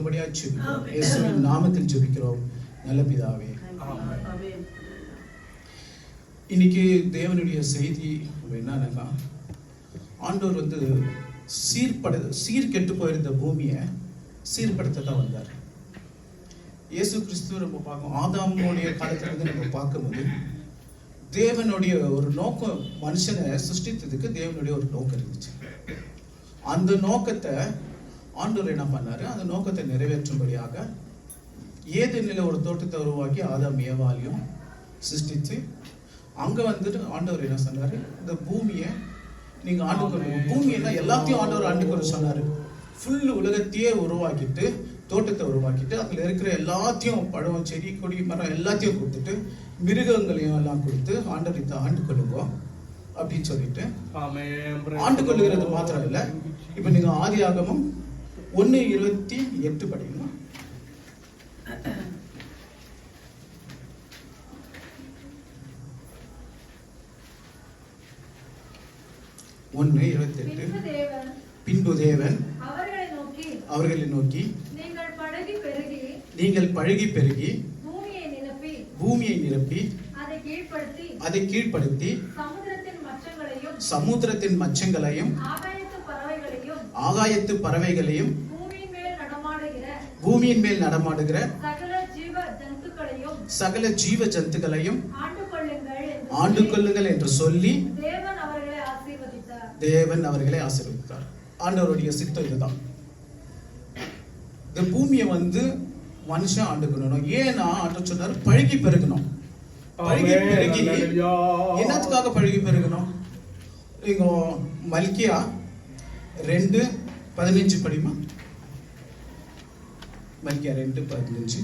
இயேசுவின் நாமத்தில் ஜெபிக்கிறோம் நல்ல பிதாவே. இன்னைக்கு தேவனுடைய செய்தி என்னன்னா, ஆண்டவர் சீர்கெட்டு போயிருந்த பூமியை சீர்படுத்த தான் வந்தார். இயேசு கிறிஸ்துவ நம்ம பார்க்கணும். ஆதாமுடைய காலத்துல இருந்து நம்ம பார்க்கும்போது தேவனுடைய ஒரு நோக்கம், மனுஷனை சிருஷ்டித்ததுக்கு தேவனுடைய ஒரு நோக்கம் இருந்துச்சு. அந்த நோக்கத்தை ஆண்டவர் என்ன பண்ணாரு, அந்த நோக்கத்தை நிறைவேற்றும்படியாக ஏதேனில் ஒரு தோட்டத்தை உருவாக்கி ஆதாம் ஏவாளையும் சிருஷ்டித்து அங்க ஆண்டவர் என்ன சொன்னாரு, இந்த பூமியை நீங்க ஆண்டுக்கொள்ளுங்க. பூமியெல்லாம் எல்லாத்தையும் ஆண்டவர் ஆண்டுக்கொள்ள சொன்னாரு. ஃபுல் உலகத்தையே உருவாக்கிட்டு, தோட்டத்தை உருவாக்கிட்டு, அதுல இருக்கிற எல்லாத்தையும் பழம், செடி, கொடி, மரம் எல்லாத்தையும் கொடுத்துட்டு, மிருகங்களையும் எல்லாம் கொடுத்து ஆண்டவர் இதை ஆண்டு கொள்ளுங்க அப்படின்னு சொல்லிட்டு ஆண்டு கொள்ளுகிறது மாத்திரம் இல்லை. இப்ப நீங்க ஆதியாகமம் 1:28 படிக்கணும். பின்பு தேவன் அவர்களை நோக்கி நீங்கள் பழகி பெருகி பூமியை நிரப்பி அதை கீழ்ப்படுத்தி சமுத்திரத்தின் மச்சங்களையும் ஆகாயத்து பறவைகளையும் பூமியின் மேல் நடமாடுகிற சகல ஜீவ ஜந்துக்களையும் ஆண்டு கொள்ளுங்கள் என்று சொல்லி தேவன் அவர்களை ஆசீர்வதித்தார். ஆண்டவருடைய சித்தம் இதுதான். இந்த பூமியை மனுஷன் ஆண்டுக்கணும். ஏன்னா ஆண்டு சொன்னாரு, பழகி பெருகணும். பழகி பெருகி என்னத்துக்காக பழகி பெருகணும்? இங்க மல்கியா 2:15 படிமா. மல்கியா 2:15.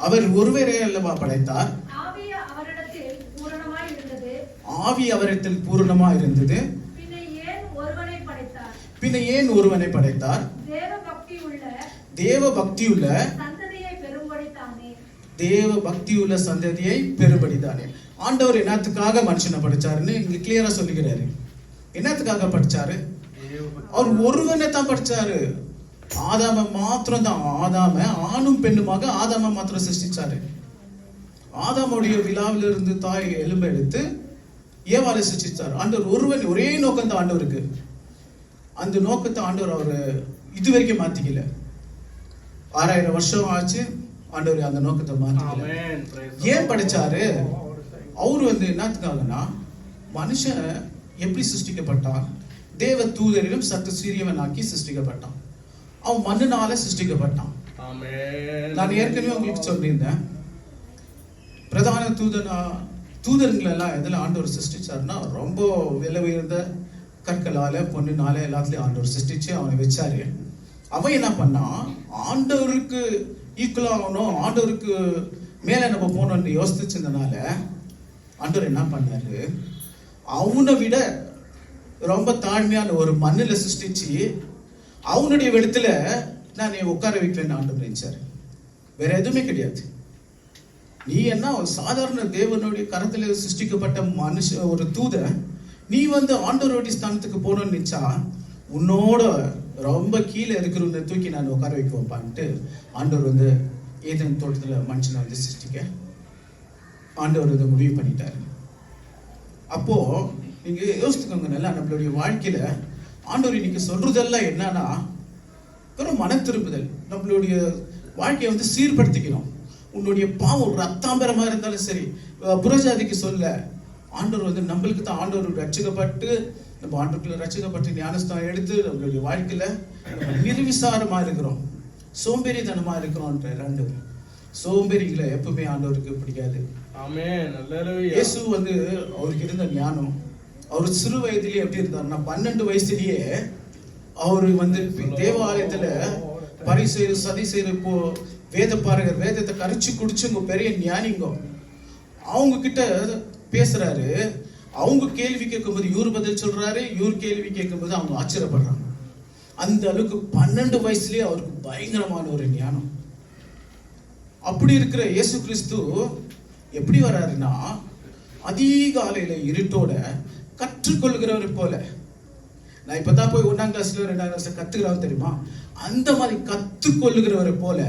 அவர் ஒருவரே அல்லவா படைத்தார். ஆவி அவரிடத்தில் பூரணமாய் இருந்தது. பின்ன ஏன் ஒருவனை படைத்தார்? தேவ பக்தியுள்ள சந்ததியை பெறும்படிதானே. ஆண்டவர் என்னத்துக்காக மனுஷனை படிச்சாருன்னு இங்க கிளியரா சொல்லுகிறாரு. என்னத்துக்காக படிச்சாரு? அவர் ஒருவனை தான் படிச்சாரு. ஆதாம மாத்திரம் தான். ஆதாம ஆணும் பெண்ணுமாக ஆதாம மாத்திரம் சிருஷ்டிச்சாரு. ஆதாமுடைய விழாவில இருந்து தாய் எலும்பை எடுத்து ஏவாளை சிருஷ்டிச்சாரு. ஆண்டவர் ஒருவன், ஒரே நோக்கம் தான் ஆண்டவருக்கு. அந்த நோக்கத்தை ஆண்டவர் அவரு இதுவரைக்கும் மாத்திக்கல. 6000 வருஷம் ஆச்சு, ஆண்டவர் அந்த நோக்கத்தை மாத்திக்கல. ஏன் படிச்சாரு? அவரு என்னத்துக்காகனா, மனுஷன் எப்படி சிருஷ்டிக்கப்பட்டான்? தேவ தூதரிலும் சற்று சிறியவனாக்கி சிருஷ்டிக்கப்பட்டான். அவன் மண்ணினால சிருஷ்டிக்கப்பட்டான். நான் ஏற்கனவே உங்களுக்கு சொல்லியிருந்தேன், பிரதான தூதர்கள் எல்லாம் எதுல ஆண்டவர் சிருஷ்டிச்சாருன்னா, ரொம்ப விலை உயர்ந்த கற்களால, பொண்ணுனால எல்லாத்துலயும் ஆண்டவர் சிருஷ்டிச்சு அவனை வச்சாரு. அவன் என்ன பண்ணா, ஆண்டவருக்கு ஈக்குவல் ஆகணும், ஆண்டவருக்கு மேல நம்ம போனோம்னு யோசிச்சிருந்தனால ஆண்டவர் என்ன பண்ணாரு, அவனை விட ரொம்ப தாழ்மையான ஒரு மண்ணில சிருஷ்டிச்சு அவனுடைய இடத்துல நான் உட்கார வைப்பேன் ஆண்டவர் நினைச்சாரு. வேற எதுவுமே கிடையாது. நீ என்ன சாதாரண தேவனுடைய கரத்துல சிருஷ்டிக்கப்பட்ட மனுஷன், ஒரு தூத, நீ ஆண்டவருடைய ஸ்தானத்துக்கு போனோம்னு நினைச்சா உன்னோட ரொம்ப கீழே இருக்கிறவனை தூக்கி நான் உட்கார வைக்க வைப்பான்ட்டு ஆண்டவர் ஏதேன் தோட்டத்துல மனுஷனை சிருஷ்டிக்க ஆண்டவர் முடிவு பண்ணிட்டாரு. அப்போ நீங்க யோசித்துக்கோங்க நல்லா, நம்மளுடைய வாழ்க்கையில ஆண்டவர் இன்னைக்கு சொல்றதெல்லாம் என்னன்னா, வெறும் மன திரும்புதல். நம்மளுடைய வாழ்க்கையை சீர்படுத்திக்கணும். உன்னுடைய பாவம் ரத்தாம்பரமா இருந்தாலும் சரி, புறஜாதிக்கு சொல்ல, ஆண்டவர் நம்மளுக்கு தான் ஆண்டவர் ரட்சிக்கப்பட்டு, நம்ம ஆண்டவர்களை ரட்சிக்கப்பட்டு ஞானஸ்தானம் எடுத்து நம்மளுடைய வாழ்க்கையில நிர்விசாரமா இருக்கிறோம், சோம்பேறித்தனமா இருக்கிறோம்ன்ற ஆண்டவர். சோம்பேறிகளை எப்பவுமே ஆண்டவருக்கு பிடிக்காது. இயேசு அவருக்கு இருந்த ஞானம், அவர் சிறு வயதிலேயே எப்படி இருந்தாருன்னா, 12 வயசுலயே அவரு தேவாலயத்துல பரிசெய்து சதி செய்து வேத பாரகர் வேதத்தை கரைச்சு குடிச்சுங்க பெரிய ஞானிங்க அவங்க கிட்ட பேசுறாரு. அவங்க கேள்வி கேட்கும்போது இவரு பதில் சொல்றாரு, இவர் கேள்வி கேட்கும்போது அவங்க ஆச்சரியப்படுறாங்க. அந்த அளவுக்கு 12 வயசுலயே அவருக்கு பயங்கரமான ஒரு ஞானம். அப்படி இருக்கிற இயேசு கிறிஸ்து எப்படி வராருன்னா, அதிகாலையில இருட்டோட கற்றுக்கொள்கிறவர் போல. நான் இப்பதான் போய் 1ஆம் கிளாஸ்ல 2ஆம் கிளாஸ்ல கத்துக்கிறான் தெரியுமா, அந்த மாதிரி கத்துக்கொள்ளுகிறவரை போல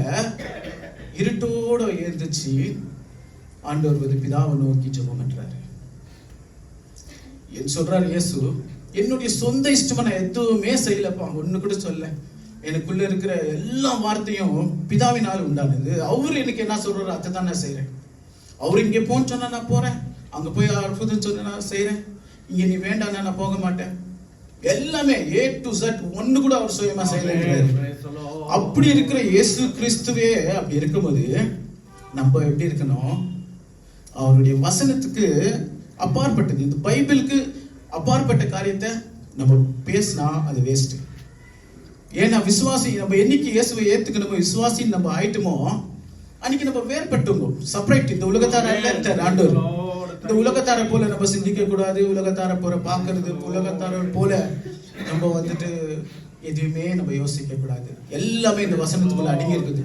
இருட்டோட எழுந்துச்சு ஆண்டவர் வந்து பிதாவை நோக்கி ஜெபம் பண்றாரு. சொல்றாரு இயேசு, என்னுடைய சொந்த இஷ்டமா நான் எதுவுமே செய்யலப்பா, ஒண்ணு கூட சொல்ல. எனக்குள்ள இருக்கிற எல்லா வார்த்தையும் பிதாவினால் உண்டானது. அவரு எனக்கு என்ன சொல்றாரு அதை தான் நான் செய்யறேன். அவரு இங்கே போன்னு சொன்னா நான் போறேன், அங்க போய் அற்புதம் சொன்ன நான் செய்யறேன், இங்க நீ வேண்டாம் நான் போக மாட்டேன். எல்லாமே A to Z ஒண்ணு கூட அவர் சுயமா செய்யல. அப்படி இருக்கிற இயேசு கிறிஸ்துவே அப்படி இருக்கும்போது நம்ம எப்படி இருக்கணும்? அவருடைய வசனத்துக்கு அப்பாற்பட்டது, இந்த பைபிளுக்கு அப்பாற்பட்ட காரியத்தை நம்ம பேசினா அது வேஸ்ட். ஏன்னா விசுவாசி நம்ம என்னைக்கு இயேசுவை ஏத்துக்கணும், விசுவாசி நம்ம ஆயிட்டுமோ அன்னைக்கு நம்ம வேறுபட்டுங்க, செப்பரேட். இந்த உலகத்தார ஆண்டவர் இந்த உலகத்தார போல நம்ம சிந்திக்க கூடாது, உலகத்தார போல பாக்குறது, உலகத்தார போல நம்ம வந்துட்டு எதுவுமே நம்ம யோசிக்க கூடாது. எல்லாமே இந்த வசனத்துக்குள்ள அடங்கி இருக்குது.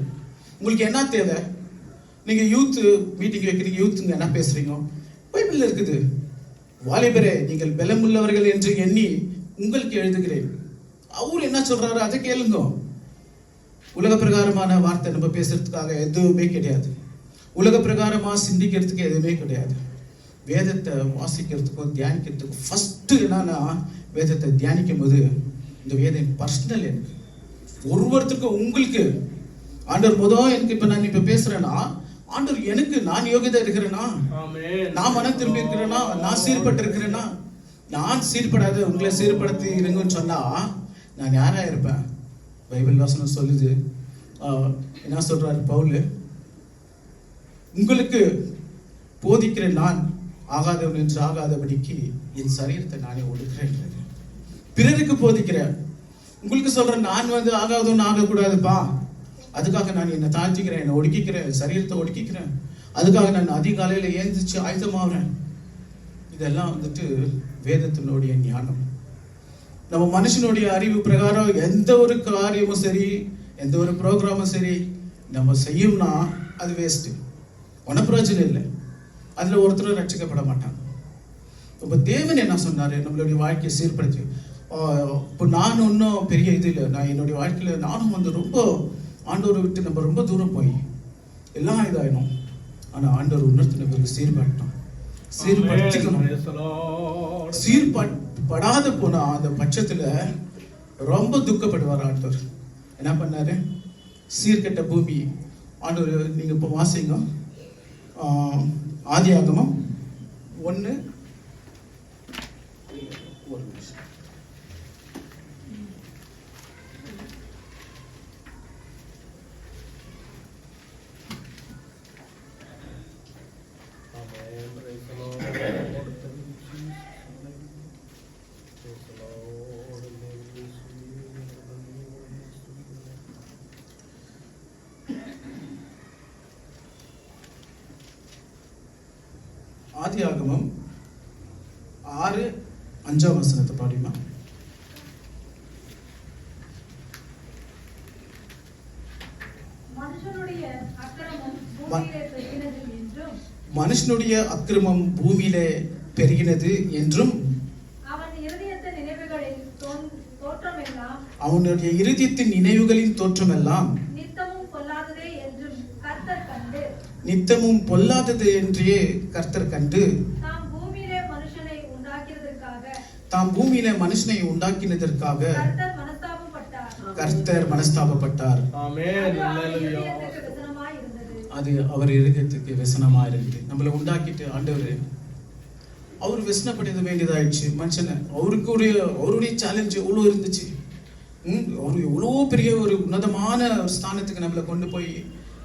உங்களுக்கு என்ன தேவை? நீங்க யூத் மீட்டிங் வைக்கிறீங்க, யூத்துங்க என்ன பேசுறீங்க? பைபிள்ல இருக்குது. வாலிபரே நீங்கள் பலமுள்ளவர்கள் என்று எண்ணி உங்களுக்கு எழுதுகிறேன். அவரு என்ன சொல்றாரு அதை கேளுங்க. உலக பிரகாரமான வார்த்தை நம்ம பேசுறதுக்காக எதுவுமே கிடையாது. உலக பிரகாரமா சிந்திக்கிறதுக்கு எதுவுமே கிடையாது. வேதத்தை வாசிக்கிறதுக்கும் தியானிக்கிறதுக்கும் ஃபர்ஸ்ட் என்னன்னா, வேதத்தை தியானிக்கும் போது இந்த வேதம் பர்சனல். எனக்கு ஒருத்தருக்கும் உங்களுக்கு ஆண்டவர் முதல் எனக்கு இப்ப நான் இப்ப பேசுறேன்னா, ஆண்டவர் எனக்கு நான் யோகிதா இருக்கிறேனா, நான் மனம் திரும்பி இருக்கிறேனா, நான் சீர்பட்டு இருக்கிறேனா? நான் சீர்படாத உங்களை சீர்படுத்தி இருங்கன்னு சொன்னா நான் யாரா இருப்பேன்? பைபிள் வசனம் சொல்லுது, என்ன சொல்றாரு பவுல், உங்களுக்கு போதிக்கிற நான் ஆகாதவன் என்று ஆகாதபடிக்கு என் சரீரத்தை நானே ஒடுக்கிறேன். பிறருக்கு போதிக்கிறேன். உங்களுக்கு சொல்றேன், நான் வந்து ஆகாதவன் ஆகக்கூடாதுப்பா, அதுக்காக நான் என்னை தாழ்த்திக்கிறேன், என்னை ஒடுக்கிக்கிறேன், சரீரத்தை ஒடுக்கிக்கிறேன். அதுக்காக நான் அதிகாலையில ஏந்திச்சு ஆயுதமாகிறேன். இதெல்லாம் வந்துட்டு வேதத்தினுடைய ஞானம். நம்ம மனுஷனுடைய அறிவு பிரகாரம் எந்த ஒரு காரியமும் சரி, எந்த ஒரு ப்ரோக்ராமும் சரி நம்ம செய்யும்னா அது வேஸ்ட், ஒன்றும் பிரயோஜனம் இல்லை. அதுல ஒருத்தரும் ரட்சிக்கப்பட மாட்டாங்க. இப்போ தேவன் என்ன சொன்னாரு, நம்மளுடைய வாழ்க்கையை சீர்படுத்தி. இப்போ நான் ஒன்றும் பெரிய இது இல்லை, நான் என்னுடைய வாழ்க்கையில நானும் வந்து ரொம்ப ஆண்டவரை விட்டு நம்ம ரொம்ப தூரம் போய் எல்லாம் இதாயிடும். ஆனா ஆண்டவர் உணர்த்தின பிறகு சீர்படுத்தணும், சீர்படுத்திக்கணும். சீர்படாத போனா அந்த பட்சத்துல ரொம்ப துக்கப்படுவார் ஆண்டவர். என்ன பண்ணாரு? சீர்கெட்ட பூமி. ஆண்டவர் நீங்க இப்போ வாசிங்க, ஆதியாகமம் 1 ஆதியாகமம் 6:5 பாடிமா. மனுஷனுடைய அக்கிரமம் பூமியிலே பெருகினது என்றும் அவனுடைய இருதயத்தின் நினைவுகளின் தோற்றமெல்லாம் நித்தமும் பொல்லாதது என்றே கர்த்தர் கண்டு தாம் பூமியிலே மனுஷனை உண்டாக்கினதற்காக கர்த்தர் மனஸ்தாபப்பட்டார். அது அவர் இருதயத்துக்கு விசனமா இருக்குது. நம்மளை உண்டாக்கிட்டு ஆண்டவர் அவர் விசனப்பட வேண்டியதாயிடுச்சு மனுஷனை. அவருடைய சேலஞ்ச் எவ்வளோ இருந்துச்சு. அவரு எவ்வளோ பெரிய ஒரு உன்னதமான ஒரு ஸ்தானத்துக்கு நம்மளை கொண்டு போய்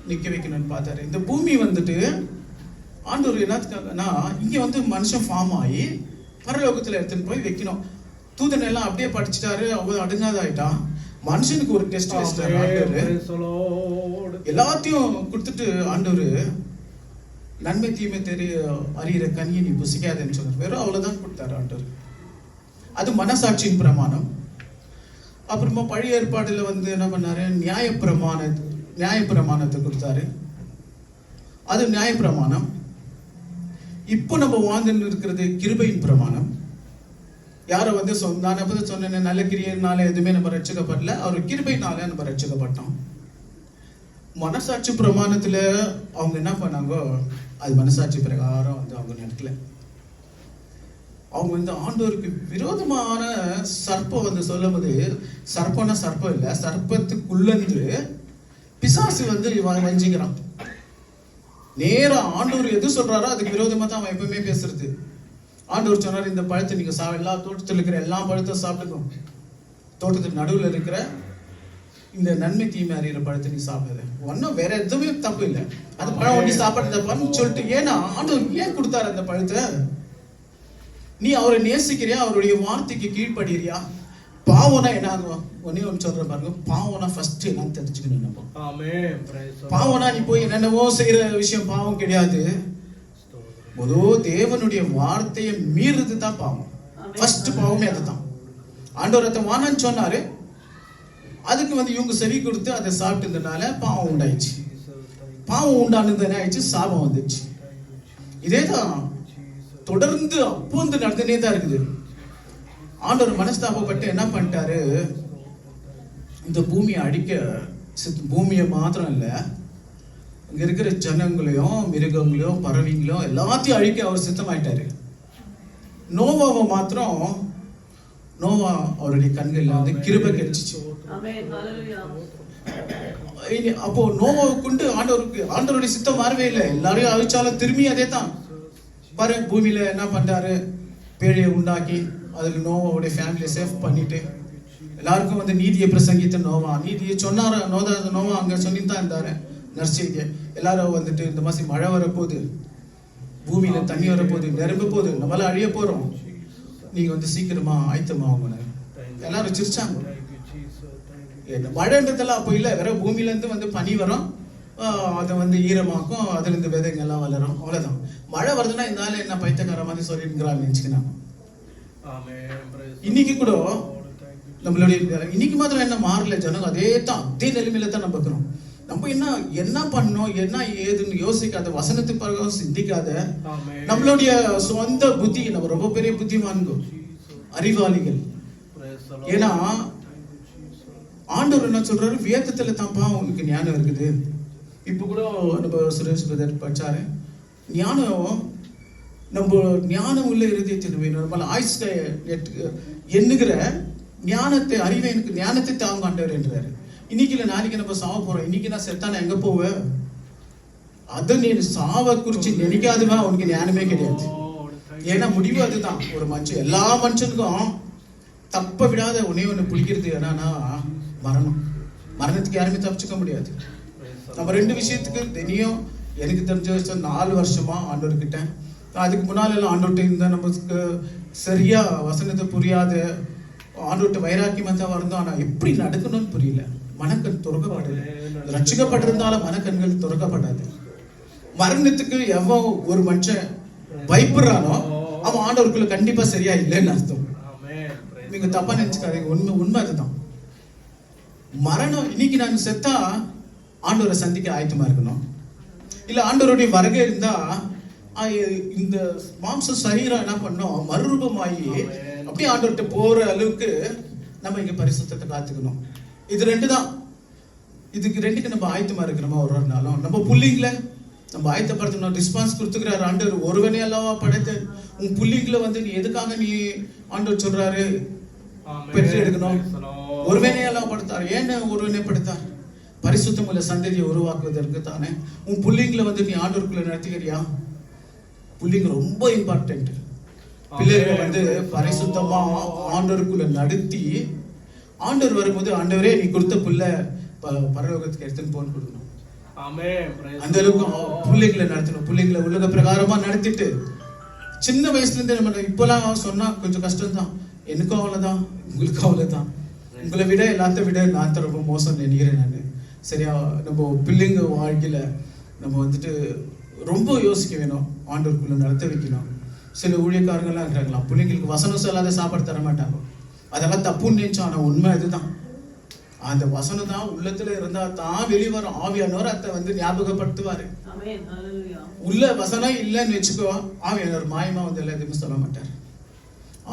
நிக்க வைக்கணும்னு பார்த்தாரு. இந்த பூமி வந்துட்டு ஆண்டவர் என்னத்துக்காகனா, இங்க வந்து மனுஷன் ஃபார்ம் ஆகி பரலோகத்துல எடுத்துன்னு போய் வைக்கணும். தூதன் எல்லாம் அப்படியே படிச்சுட்டாரு, அவங்க அடுங்காதாயிட்டான். மனுஷனுக்கு ஒரு டெஸ்ட் வச்சிட்டாரு ஆண்டவர். எல்லாத்தையும் கொடுத்துட்டு ஆண்டவர் நன்மை தீமை அறிகிற கனியை நீ புசிக்காதேன்னு சொன்னார். வெறும் அவ்வளவுதான் கொடுத்தாரு ஆண்டவர். அது மனசாட்சியின் பிரமாணம். அப்புறமா பழைய ஏற்பாடுல வந்து என்ன பண்ணாரு, நியாய பிரமாணத்தை கொடுத்தாரு. அது நியாயப்பிரமாணம். இப்போ நம்ம வாழ்ந்துன்னு இருக்கிறது கிருபையின் பிரமாணம். யாரை வந்து நான் எப்போ சொன்னேன், நல்ல கிரியனால எதுவுமே நம்ம ரட்சிக்கப்படல, அவர் கிருபைனால நம்ம ரட்சிக்கப்பட்டோம். மனசாட்சி பிரமாணத்துல அவங்க என்ன பண்ணாங்க, அது மனசாட்சி பிரகாரம் வந்து அவங்க நடக்கல. அவங்க வந்து ஆண்டவருக்கு விரோதமான சர்ப்பம் வந்து சொல்லும்போது, சர்ப்பம்னா சர்ப்பம் இல்லை, சர்ப்பத்துக்குள்ளந்து பிசாசு வந்து வஞ்சிக்கிறான். நேரம் ஆண்டவர் எது சொல்றாரோ அதுக்கு விரோதமா தான் அவன் எப்பவுமே பேசுறது. ஆண்டவர் சொன்னார், இந்த பழத்தை நீங்க எல்லா தோட்டத்தில் இருக்கிற எல்லா பழத்தையும் சாப்பிட்டுக்கும், தோட்டத்துக்கு நடுவில் இருக்கிற இந்த நன்மை தீமை அறிகிற பழத்தை நீ சாப்பிடாத. ஒன்னும் வேற எதுவுமே தப்பு இல்லை, அந்த பழம் ஒண்ணி சாப்பிடுறதுன்னு சொல்லிட்டு. ஏன்னா ஆண்டவர் ஏன் கொடுத்தாரு அந்த பழத்தை? நீ அவரை நேசிக்கிறியா? அவருடைய வார்த்தைக்கு கீழ்படுறியா? பாவம்னா என்ன ஆகும்? ஒன்னே ஒன்று சொல்ற பாருங்க, பாவம்னா ஃபர்ஸ்ட் என்னன்னு தெரிஞ்சுக்கணும் நம்ம. பாவம்னா நீ போய் என்னென்னவோ செய்யற விஷயம் பாவம் கிடையாது. தேவனுடைய வார்த்தையை மீறுறது தான் பாவம். ஃபர்ஸ்ட் பாவமே அதுதான். ஆண்டவர் அதை வானான்னு சொன்னாரு, அதுக்கு வந்து இவங்க செவி கொடுத்து அதை சாப்பிட்டதுனால பாவம் உண்டாயிடுச்சு. பாவம் உண்டானது என்ன ஆயிடுச்சு? சாபம் வந்துச்சு. இதேதான் தொடர்ந்து அப்போ வந்து நடந்துனே தான் இருக்குது. ஆண்டவர் மனஸ்தாபப்பட்டு என்ன பண்ணிட்டாரு, இந்த பூமியை அழிக்க, பூமியை மாத்திரம் இல்ல, இங்க இருக்கிற ஜனங்களையும் மிருகங்களையும் பறவைங்களையும் எல்லாத்தையும் அழிக்க அவர் சித்தமாயிட்டாரு. நோவாவை மாத்திரம், நோவா அவருடைய கண்கள்ல வந்து கிருபை கிடைச்சிச்சு. அப்போ நோவாவை கொண்டு ஆண்டவருடைய சித்தம் மாறவே இல்லை. எல்லாரையும் அழிச்சாலும் திரும்பி அதே தான் பாரு. பூமியில என்ன பண்றாரு, பேழையை உண்டாக்கி அதுக்கு நோவாவுடைய ஃபேமிலியை சேஃப் பண்ணிட்டு எல்லாருக்கும் வந்து நீதியை பிரசங்கித்து நோவா நீதியை சொன்னார. நோவா அங்க சொல்லித்தான் இருந்தாரு நற்செய்தியை. எல்லாரும் வந்துட்டு இந்த மாதிரி மழை வரப்போகுது, பூமியில தண்ணி வரப்போகுது, நிரம்ப போகுது, நம்மளால அழிய போறோம், நீங்க வந்து சீக்கிரமா ஆயத்தமா ஆகணும். எல்லாரும் சிரிச்சாங்க. மழைன்றதெல்லாம் அப்போ இல்லை, வேற பூமியில இருந்து வந்து பனி வரும், அதை வந்து ஈரமாக்கும், அதுல இருந்து விதைங்க எல்லாம் வளரும், அவ்வளவுதான். மழை வருதுன்னா இந்த ஆள் என்ன பைத்தியக்கார மாதிரி சொல்லிருக்கிறான்னு நினைச்சுக்கிறாங்க. இன்னைக்கு கூட நம்மளுடைய இன்னைக்கு மாத்திரம் என்ன மாறல, ஜனங்க அதே நிலைமையில தான் நம்ம இருக்கிறோம். நம்ம என்ன பண்ணோம், என்ன ஏதுன்னு யோசிக்காத, வசனத்துக்கு பிறகு சிந்திக்காத, நம்மளுடைய சொந்த புத்தி, நம்ம ரொம்ப பெரிய புத்திமான்கள், அறிவாளிகள். ஏன்னா ஆண்டவர் என்ன சொல்றாரு, வேதத்துல தான்ப்பா உங்களுக்கு ஞானம் இருக்குது. இப்ப கூட நம்ம சுரேஷ் பிரதர் படிச்சாரு, ஞானம் நம்ம ஞானம் உள்ள இருதயத்தின் வேணும். நம்மள ஆயுஷ்க எண்ணுகிற ஞானத்தை, அறிவை, எனக்கு ஞானத்தை தாங்க ஆண்டவர் என்றாரு. இன்னைக்கு இல்லை நாளைக்கு நம்ம சாவ போறோம். இன்னைக்கு நான் செத்தான எங்க போவேன்? அதை நீ சாவ குறிச்சு நினைக்காதுவா, உனக்கு ஞானமே கிடையாது. ஏன்னா முடிவு அதுதான். ஒரு மனுஷன், எல்லா மனுஷனுக்கும் தப்ப விடாத ஒண்ணு பிடிக்கிறது என்னன்னா மரணம். மரணத்துக்கு யாருமே தப்பிச்சுக்க முடியாது. நம்ம ரெண்டு விஷயத்துக்கு தினியும் எனக்கு தெரிஞ்ச 4 வருஷமா ஆண்டவர்கிட்ட, அதுக்கு முன்னால எல்லாம் ஆண்டோட்ட இருந்தா நமக்கு சரியா வசனத்தை புரியாத, ஆண்டோட்ட வைராக்கியமா தான் வருந்தோம். ஆனா எப்படி நடக்கணும்னு புரியல. மனக்கண் துறக்கப்படல. ரட்சிக்கப்பட்டிருந்தாலும் மனக்கண்கள் துறக்கப்படாது. மரணத்துக்கு எவன் ஒரு மனுஷன் பயப்படுறானோ அவன் ஆண்டவருக்குள்ள கண்டிப்பா சரியா இல்லைன்னு அர்த்தம். நீங்க தப்பா நினைச்சுக்காதீங்க, உண்மை அதுதான். மரணம், இன்னைக்கு நான் செத்தா ஆண்டவரை சந்திக்க ஆயத்தமா இருக்கணும். இல்ல ஆண்டவருடைய வருகை இருந்தா இந்த மாம்ச சரீரம் என்ன பண்ணோம், மறுரூபமாயி அப்படியே ஆண்டவர்கிட்ட போற அளவுக்கு நம்ம இங்க பரிசுத்தத்தை காத்துக்கணும். இது ரெண்டு தான். இதுக்கு ரெண்டுக்கு நம்ம ஆயத்தமா இருக்கிறோமா? ஒரு நாளும் நம்ம புள்ளிங்கள நம்ம ஆயத்தப்படுத்தணும். ரெஸ்பான்ஸ் கொடுத்துக்கிறாரு ஆண்டவர். ஒருவனே அல்லவா படைத்த உன் புள்ளிங்களை வந்து நீ எதுக்காக நீ ஆண்டவர் சொல்றாரு பெற்று எடுக்கணும்? ஒருவனே எல்லாம் படுத்தார். ஏன்னு ஒருவனே படுத்தார்? பரிசுத்தம் உள்ள சந்ததியை உருவாக்குவதற்கு தானே. உன் புள்ளிங்களை வந்து நீ ஆண்டவருக்குள்ள நடத்திக்கிறியா? புள்ளிங்க ரொம்ப இம்பார்ட்டன்ட். பிள்ளைகளை வந்து பரிசுத்தமா ஆண்டவருக்குள்ள நடத்தி, ஆண்டவர் வரும்போது ஆண்டவரே நீ கொடுத்த புள்ள பரலோகத்துக்கு எடுத்துன்னு போன்னு கொடுக்கணும். அந்த அளவுக்கு பிள்ளைங்களை நடத்தணும். பிள்ளைங்களை உலக பிரகாரமா நடத்திட்டு, சின்ன வயசுல இருந்து நம்ம இப்பெல்லாம் சொன்னா கொஞ்சம் கஷ்டம் தான். எனக்கும் அவ்வளவுதான், உங்களுக்கும் அவ்வளவுதான். உங்களை விட எல்லாத்த விட நான் தான் ரொம்ப மோசம் நினைக்கிறேன் நான். சரியா? நம்ம பிள்ளைங்க வாழ்க்கையில நம்ம வந்துட்டு ரொம்ப யோசிக்க வேணும். ஆண்டவருக்குள்ள நடத்த வைக்கணும். சில ஊழியக்காரங்கள்லாம் இருக்கிறாங்களா, பிள்ளைங்களுக்கு வசனம் சொல்லாத சாப்பாடு தர மாட்டாங்க. அதெல்லாம் தப்புன்னு நினைச்சோம். ஆனா உண்மை அதுதான். அந்த வசனம் தான் உள்ளத்துல இருந்தா தான் வெளிவரும். ஆவியானவர் அதை வந்து ஞாபகப்படுத்துவாரு. உள்ள வசனம் இல்லைன்னு வச்சுக்கோ, ஆவியானவர் மாயமா வந்து எல்லாத்தையுமே சொல்ல மாட்டாரு.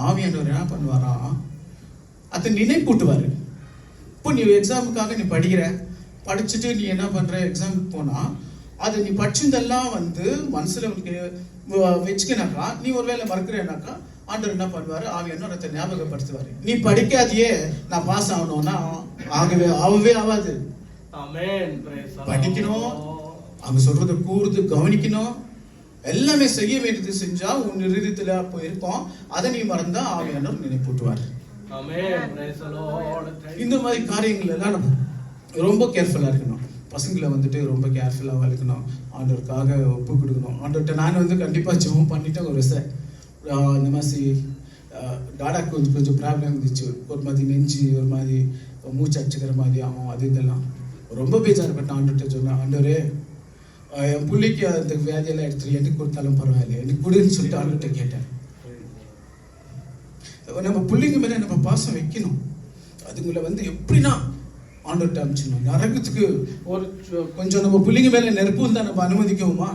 ஆவியானவர் என்ன பண்ணுவாரா, அதை நினைப்பூட்டுவாரு. இப்போ நீ எக்ஸாமுக்காக நீ படிச்சுட்டு நீ என்ன பண்ற, எக்ஸாமுக்கு போனா அதை நீ படிச்சதெல்லாம் வந்து மனசுல உனக்கு வச்சுக்கினாக்கா, நீ ஒருவேளை மறக்கிறேனாக்கா ஆண்டவர் என்ன பண்ணுவாரு, ஆவியானவர் அதை ஞாபகப்படுத்துவாரு. நீ படிக்காதையே நான் பாஸ் ஆகணும்னா ஆகவே ஆகாது. படிக்கணும், அவங்க சொல்றதை கூர்ந்து கவனிக்கணும், எல்லாமே செய்ய வேண்டியது செஞ்சா உன் இருதயத்துல போயிருக்கோம். அதை நீ மறந்தா ஆவியானவர் நினைப்பூட்டுவார். இந்த மாதிரி காரியங்கள் எல்லாம் நம்ம ரொம்ப கேர்ஃபுல்லா இருக்கணும். பசங்களை வந்துட்டு ரொம்ப கேர்ஃபுல்லா வளர்க்கணும். ஆண்டவருக்காக ஒப்பு கொடுக்கணும். ஆண்டவர்கிட்ட நான் வந்து கண்டிப்பா ஜெபம் பண்ணிட்டேன். ஒரு இந்த மாதிரி டாடாக்கு கொஞ்சம் ப்ராப்ளம் இருந்துச்சு. ஒரு மாதிரி நெஞ்சு ஒரு மாதிரி மூச்சு அடிச்சுக்கிற மாதிரி ஆகும். அது இதெல்லாம் ரொம்ப பேஜாரப்பட்டேன். ஆண்டவர்கிட்ட சொன்னேன், ஆண்டவரே என் பிள்ளைக்கு அந்த வியாதியெல்லாம் எடுத்துட்டு எனக்கு கொடுத்தாலும் பரவாயில்ல, எனக்கு கொடுன்னு சொல்லிட்டு ஆண்டவர்கிட்ட கேட்டேன். நம்ம பிள்ளைங்க மேல நம்ம பாசம் வைக்கணும். அதுங்களை வந்து எப்படின்னா ஆண்டவர்கிட்ட அனுப்பிச்சிடணும். நரகத்துக்கு ஒரு கொஞ்சம் நம்ம பிள்ளைங்க மேல நெருப்பு தான் நம்ம அனுமதிக்குவோமா?